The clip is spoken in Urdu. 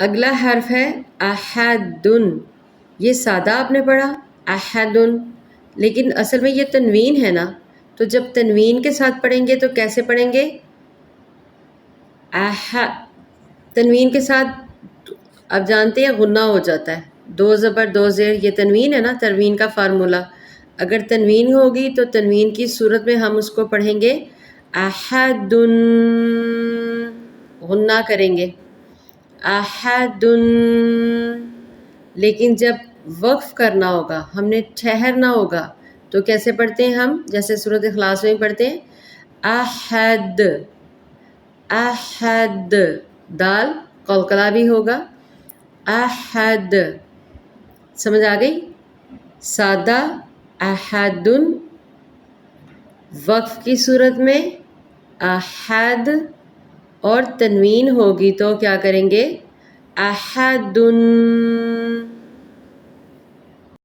اگلا حرف ہے احدن، یہ سادہ آپ نے پڑھا احدن، لیکن اصل میں یہ تنوین ہے نا، تو جب تنوین کے ساتھ پڑھیں گے تو کیسے پڑھیں گے؟ تنوین کے ساتھ آپ جانتے ہیں غنہ ہو جاتا ہے، دو زبر دو زیر، یہ تنوین ہے نا، تنوین کا فارمولا، اگر تنوین ہوگی تو تنوین کی صورت میں ہم اس کو پڑھیں گے احدن، غنہ کریں گے احدن، لیکن جب وقف کرنا ہوگا، ہم نے ٹھہرنا ہوگا، تو کیسے پڑھتے ہیں ہم؟ جیسے سورۃ اخلاص میں پڑھتے ہیں احد، احد، دال قلقلہ بھی ہوگا، احد، سمجھ آ گئی؟ سادہ احدن، وقف کی صورت میں احد، اور تنوین ہوگی تو کیا کریں گے؟ احدن،